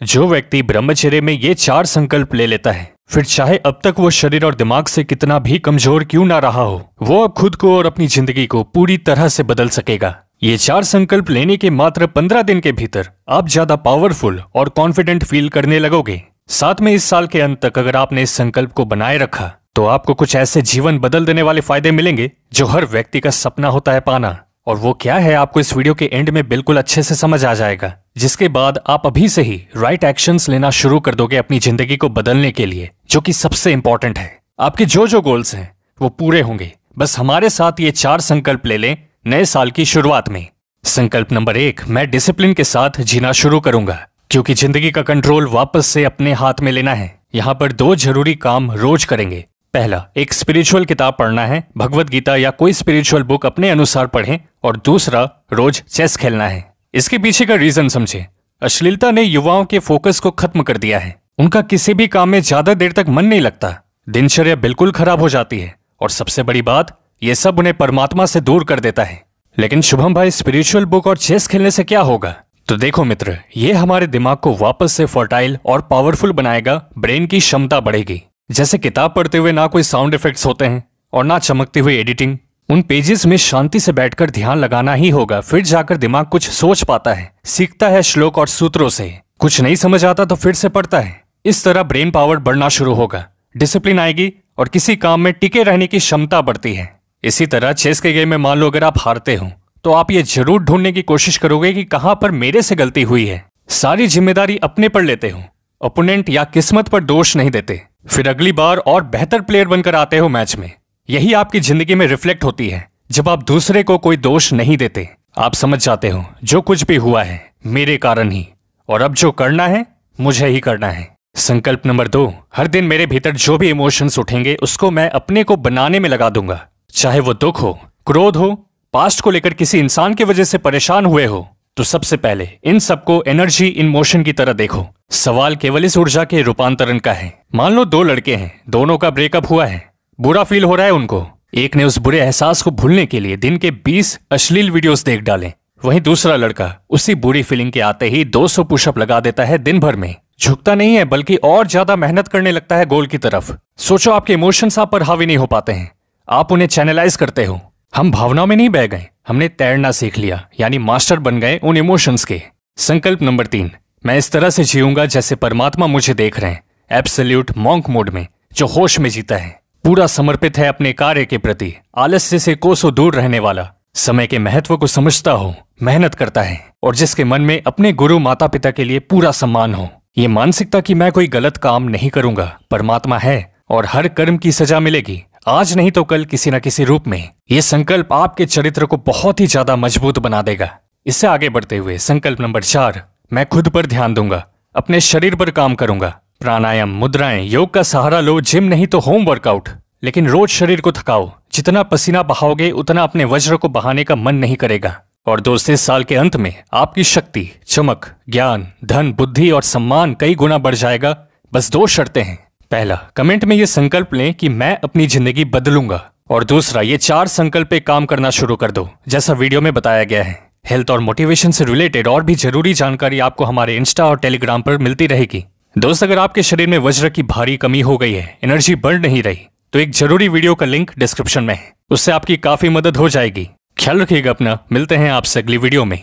जो व्यक्ति ब्रह्मचर्य में ये 4 संकल्प ले लेता है, फिर चाहे अब तक वो शरीर और दिमाग से कितना भी कमजोर क्यों ना रहा हो, वो अब खुद को और अपनी जिंदगी को पूरी तरह से बदल सकेगा। ये 4 संकल्प लेने के मात्र 15 दिन के भीतर आप ज्यादा पावरफुल और कॉन्फिडेंट फील करने लगोगे। साथ में इस साल के अंत तक अगर आपने इस संकल्प को बनाए रखा तो आपको कुछ ऐसे जीवन बदल देने वाले फायदे मिलेंगे जो हर व्यक्ति का सपना होता है पाना। और वो क्या है आपको इस वीडियो के एंड में बिल्कुल अच्छे से समझ आ जाएगा, जिसके बाद आप अभी से ही राइट एक्शंस लेना शुरू कर दोगे अपनी जिंदगी को बदलने के लिए, जो कि सबसे इंपॉर्टेंट है। आपके जो गोल्स हैं वो पूरे होंगे, बस हमारे साथ ये 4 संकल्प ले लें नए साल की शुरुआत में। संकल्प नंबर 1, मैं डिसिप्लिन के साथ जीना शुरू करूंगा, क्योंकि जिंदगी का कंट्रोल वापस से अपने हाथ में लेना है। यहाँ पर 2 जरूरी काम रोज करेंगे। पहला, एक स्पिरिचुअल किताब पढ़ना है, भगवत गीता या कोई स्पिरिचुअल बुक अपने अनुसार पढ़ें। और दूसरा, रोज चेस खेलना है। इसके पीछे का रीजन समझे। अश्लीलता ने युवाओं के फोकस को खत्म कर दिया है। उनका किसी भी काम में ज्यादा देर तक मन नहीं लगता, दिनचर्या बिल्कुल खराब हो जाती है, और सबसे बड़ी बात, ये सब उन्हें परमात्मा से दूर कर देता है। लेकिन शुभम भाई, स्पिरिचुअल बुक और चेस खेलने से क्या होगा? तो देखो मित्र, ये हमारे दिमाग को वापस से फर्टाइल और पावरफुल बनाएगा, ब्रेन की क्षमता बढ़ेगी। जैसे किताब पढ़ते हुए ना कोई साउंड इफेक्ट्स होते हैं और ना चमकती हुई एडिटिंग, उन पेजेस में शांति से बैठकर ध्यान लगाना ही होगा, फिर जाकर दिमाग कुछ सोच पाता है, सीखता है श्लोक और सूत्रों से। कुछ नहीं समझ आता तो फिर से पढ़ता है। इस तरह ब्रेन पावर बढ़ना शुरू होगा, डिसिप्लिन आएगी और किसी काम में टिके रहने की क्षमता बढ़ती है। इसी तरह चेस के गेम में मान लो अगर आप हारते हो तो आप ये जरूर ढूंढने की कोशिश करोगे कि कहां पर मेरे से गलती हुई है। सारी जिम्मेदारी अपने पर लेते हो, ओपोनेंट या किस्मत पर दोष नहीं देते। फिर अगली बार और बेहतर प्लेयर बनकर आते हो मैच में। यही आपकी जिंदगी में रिफ्लेक्ट होती है जब आप दूसरे को कोई दोष नहीं देते। आप समझ जाते हो जो कुछ भी हुआ है मेरे कारण ही, और अब जो करना है मुझे ही करना है। संकल्प नंबर 2, हर दिन मेरे भीतर जो भी इमोशंस उठेंगे उसको मैं अपने को बनाने में लगा दूंगा। चाहे वो दुख हो, क्रोध हो, पास्ट को लेकर किसी इंसान की वजह से परेशान हुए हो, तो सबसे पहले इन सबको एनर्जी इन मोशन की तरह देखो। सवाल केवल इस ऊर्जा के रूपांतरण का है। मान लो 2 लड़के हैं, दोनों का ब्रेकअप हुआ है, बुरा फील हो रहा है उनको। एक ने उस बुरे एहसास को भूलने के लिए दिन के 20 अश्लील वीडियोस देख डाले, वहीं दूसरा लड़का उसी बुरी फीलिंग के आते ही 200 पुशअप लगा देता है दिन भर में। झुकता नहीं है बल्कि और ज्यादा मेहनत करने लगता है गोल की तरफ। सोचो आपके इमोशंस आप पर हावी नहीं हो पाते हैं, आप उन्हें चैनलाइज करते हो। हम भावनाओं में नहीं बह गए, हमने तैरना सीख लिया, यानी मास्टर बन गए उन इमोशंस के। संकल्प नंबर 3, मैं इस तरह से जीऊंगा जैसे परमात्मा मुझे देख रहे हैं, एब्सोल्यूट मॉन्क मोड में, जो होश में जीता है, पूरा समर्पित है अपने कार्य के प्रति, आलस्य से कोसों दूर रहने वाला, समय के महत्व को समझता हो, मेहनत करता है, और जिसके मन में अपने गुरु माता पिता के लिए पूरा सम्मान हो। ये मानसिकता कि मैं कोई गलत काम नहीं करूंगा, परमात्मा है और हर कर्म की सजा मिलेगी, आज नहीं तो कल किसी न किसी रूप में। ये संकल्प आपके चरित्र को बहुत ही ज्यादा मजबूत बना देगा। इससे आगे बढ़ते हुए संकल्प नंबर 4, मैं खुद पर ध्यान दूंगा, अपने शरीर पर काम करूंगा। प्राणायाम, मुद्राएं, योग का सहारा लो, जिम नहीं तो होम वर्कआउट, लेकिन रोज शरीर को थकाओ। जितना पसीना बहाओगे उतना अपने वज्र को बहाने का मन नहीं करेगा। और दोस्तों, इस साल के अंत में आपकी शक्ति, चमक, ज्ञान, धन, बुद्धि और सम्मान कई गुना बढ़ जाएगा। बस 2 शर्तें हैं। पहला, कमेंट में ये संकल्प लें कि मैं अपनी जिंदगी बदलूंगा, और दूसरा, ये 4 संकल्प पे काम करना शुरू कर दो जैसा वीडियो में बताया गया है। हेल्थ और मोटिवेशन से रिलेटेड और भी जरूरी जानकारी आपको हमारे इंस्टा और टेलीग्राम पर मिलती रहेगी। दोस्त, अगर आपके शरीर में वज्र की भारी कमी हो गई है, एनर्जी बढ़ नहीं रही, तो एक जरूरी वीडियो का लिंक डिस्क्रिप्शन में है, उससे आपकी काफी मदद हो जाएगी। ख्याल रखिएगा अपना, मिलते हैं आपसे अगली वीडियो में।